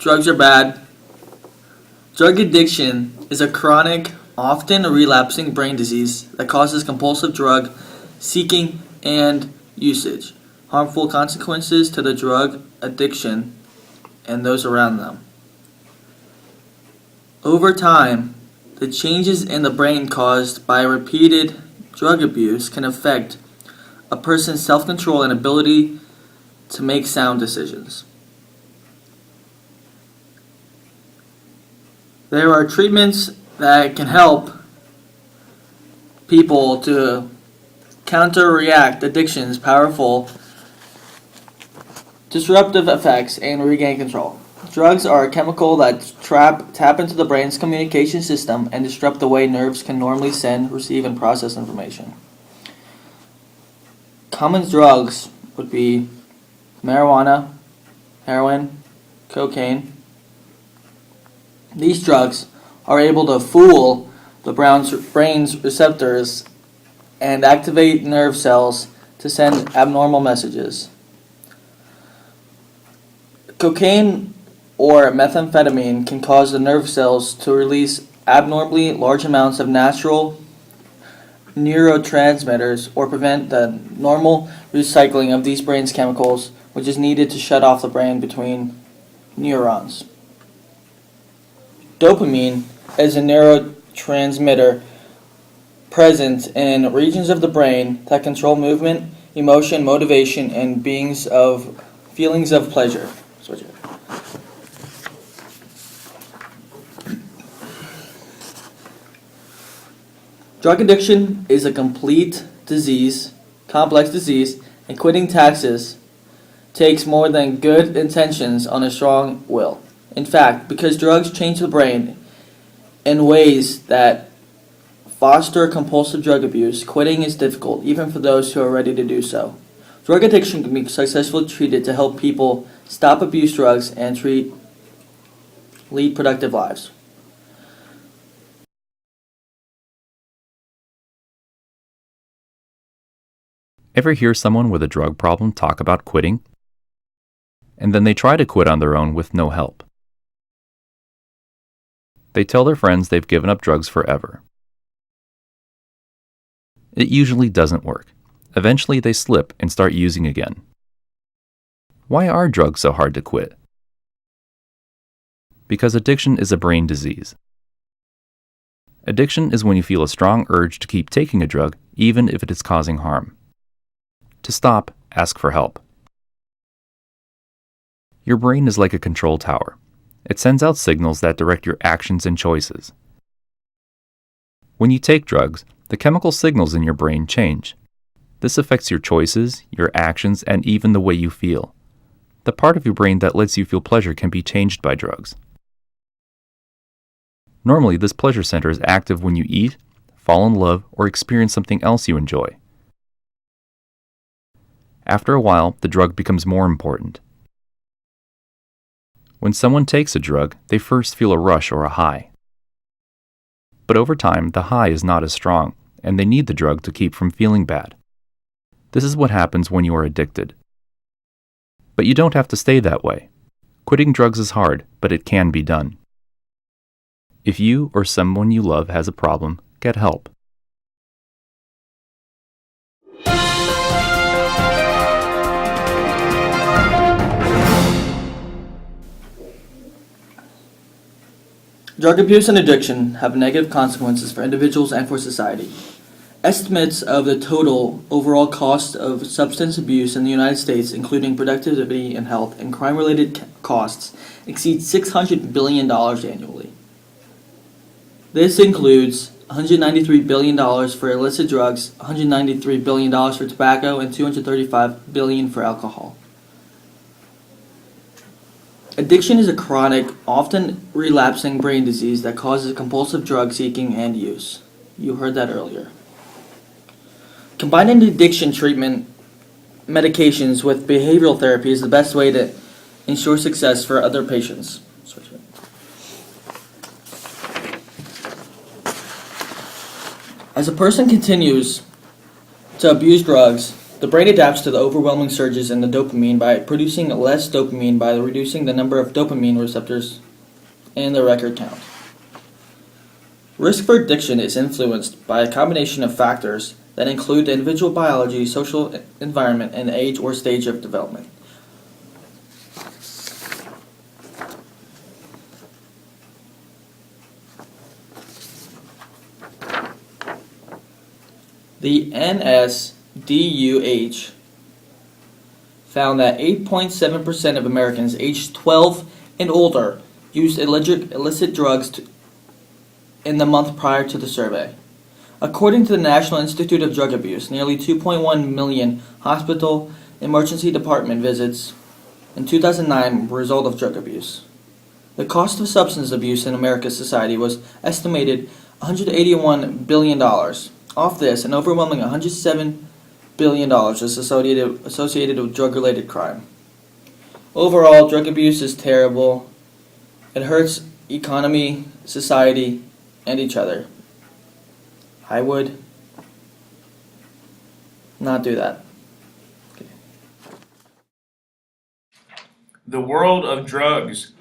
Drugs are bad. Drug addiction is a chronic, often relapsing brain disease that causes compulsive drug seeking and usage, harmful consequences to the drug addiction and those around them. Over time, the changes in the brain caused by repeated drug abuse can affect a person's self-control and ability to make sound decisions. There are treatments that can help people to counter-react addiction's powerful disruptive effects and regain control. Drugs are a chemical that tap into the brain's communication system and disrupt the way nerves can normally send, receive, and process information. Common drugs would be marijuana, heroin, cocaine. These drugs are able to fool the brain's receptors and activate nerve cells to send abnormal messages. Cocaine or methamphetamine can cause the nerve cells to release abnormally large amounts of natural neurotransmitters or prevent the normal recycling of these brain's chemicals, which is needed to shut off the brain between neurons. Dopamine is a neurotransmitter present in regions of the brain that control movement, emotion, motivation, and feelings of pleasure. Drug addiction is a complex disease, and quitting taxes takes more than good intentions on a strong will. In fact, because drugs change the brain in ways that foster compulsive drug abuse, quitting is difficult, even for those who are ready to do so. Drug addiction can be successfully treated to help people stop abuse drugs and lead productive lives. Ever hear someone with a drug problem talk about quitting? And then they try to quit on their own with no help. They tell their friends they've given up drugs forever. It usually doesn't work. Eventually they slip and start using again. Why are drugs so hard to quit? Because addiction is a brain disease. Addiction is when you feel a strong urge to keep taking a drug, even if it is causing harm. To stop, ask for help. Your brain is like a control tower. It sends out signals that direct your actions and choices. When you take drugs, the chemical signals in your brain change. This affects your choices, your actions, and even the way you feel. The part of your brain that lets you feel pleasure can be changed by drugs. Normally, this pleasure center is active when you eat, fall in love, or experience something else you enjoy. After a while, the drug becomes more important. When someone takes a drug, they first feel a rush or a high. But over time, the high is not as strong, and they need the drug to keep from feeling bad. This is what happens when you are addicted. But you don't have to stay that way. Quitting drugs is hard, but it can be done. If you or someone you love has a problem, get help. Drug abuse and addiction have negative consequences for individuals and for society. Estimates of the total overall cost of substance abuse in the United States, including productivity and health and crime-related costs, exceed $600 billion annually. This includes $193 billion for illicit drugs, $193 billion for tobacco, and $235 billion for alcohol. Addiction is a chronic, often relapsing brain disease that causes compulsive drug seeking and use. You heard that earlier. Combining addiction treatment medications with behavioral therapy is the best way to ensure success for other patients. As a person continues to abuse drugs, The brain adapts to the overwhelming surges in the dopamine by producing less dopamine by reducing the number of dopamine receptors in the record count. Risk for addiction is influenced by a combination of factors that include the individual biology, social environment, and age or stage of development. The NSDUH found that 8.7% of Americans aged 12 and older used illicit drugs in the month prior to the survey. According to the National Institute of Drug Abuse, nearly 2.1 million hospital emergency department visits in 2009 were a result of drug abuse. The cost of substance abuse in America's society was estimated $181 billion. Off this, an overwhelming $107 billion is associated with drug-related crime. Overall, drug abuse is terrible. It hurts economy, society, and each other. I would not do that. Okay. The world of drugs.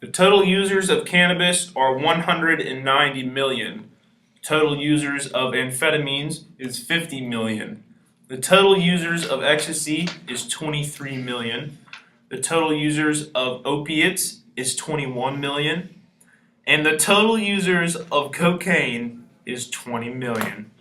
The total users of cannabis are 190 million. Total users of amphetamines is 50 million. The total users of ecstasy is 23 million. The total users of opiates is 21 million. And the total users of cocaine is 20 million.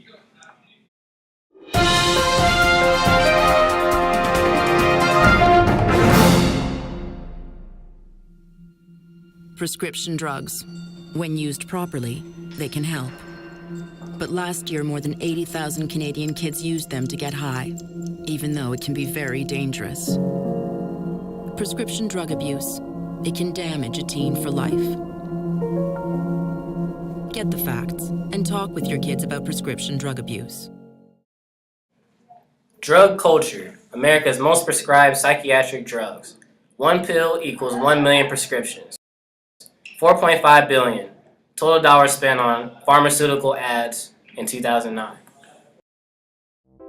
Prescription drugs. When used properly, they can help. But last year, more than 80,000 Canadian kids used them to get high, even though it can be very dangerous. Prescription drug abuse. It can damage a teen for life. Get the facts and talk with your kids about prescription drug abuse. Drug culture. America's most prescribed psychiatric drugs. One pill equals 1 million prescriptions. 4.5 billion total dollars spent on pharmaceutical ads in 2009.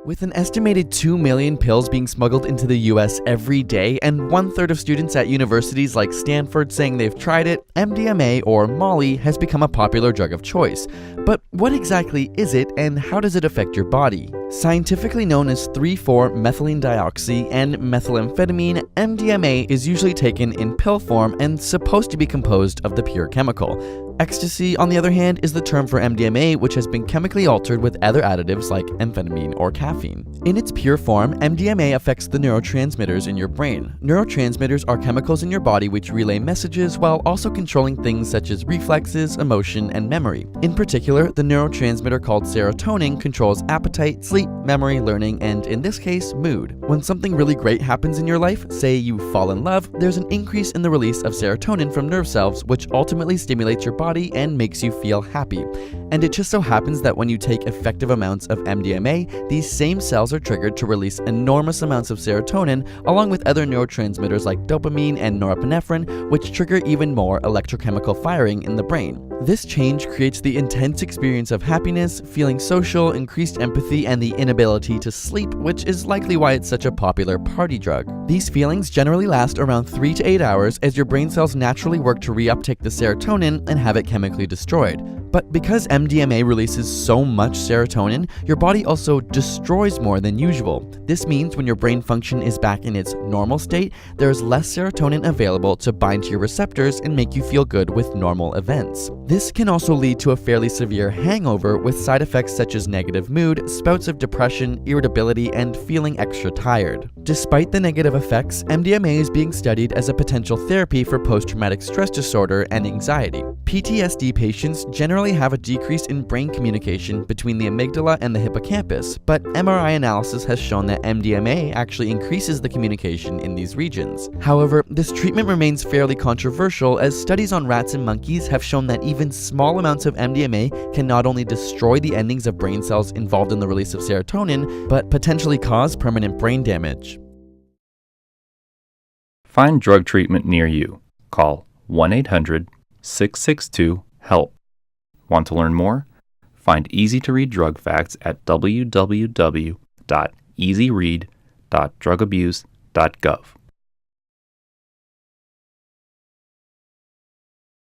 With an estimated 2 million pills being smuggled into the US every day, and 1/3 of students at universities like Stanford saying they've tried it, MDMA or Molly has become a popular drug of choice. But what exactly is it, and how does it affect your body? Scientifically known as 3,4-methylene-dioxy and methamphetamine, MDMA is usually taken in pill form and supposed to be composed of the pure chemical. Ecstasy, on the other hand, is the term for MDMA, which has been chemically altered with other additives like amphetamine or caffeine. In its pure form, MDMA affects the neurotransmitters in your brain. Neurotransmitters are chemicals in your body which relay messages while also controlling things such as reflexes, emotion, and memory. In particular, the neurotransmitter called serotonin controls appetite, sleep, memory, learning, and in this case, mood. When something really great happens in your life, say you fall in love, there's an increase in the release of serotonin from nerve cells, which ultimately stimulates your body and makes you feel happy. And it just so happens that when you take effective amounts of MDMA, these same cells are triggered to release enormous amounts of serotonin, along with other neurotransmitters like dopamine and norepinephrine, which trigger even more electrochemical firing in the brain. This change creates the intense experience of happiness, feeling social, increased empathy, and the inability to sleep, which is likely why it's such a popular party drug. These feelings generally last around 3 to 8 hours as your brain cells naturally work to reuptake the serotonin and have it chemically destroyed. But because MDMA releases so much serotonin, your body also destroys more than usual. This means when your brain function is back in its normal state, there is less serotonin available to bind to your receptors and make you feel good with normal events. This can also lead to a fairly severe hangover with side effects such as negative mood, spouts of depression, irritability, and feeling extra tired. Despite the negative effects, MDMA is being studied as a potential therapy for post-traumatic stress disorder and anxiety. PTSD patients generally have a decrease in brain communication between the amygdala and the hippocampus, but MRI analysis has shown that MDMA actually increases the communication in these regions. However, this treatment remains fairly controversial as studies on rats and monkeys have shown that even small amounts of MDMA can not only destroy the endings of brain cells involved in the release of serotonin, but potentially cause permanent brain damage. Find drug treatment near you. Call 1-800-662-HELP. Want to learn more? Find easy-to-read drug facts at www.ndlr.org. easyread.drugabuse.gov.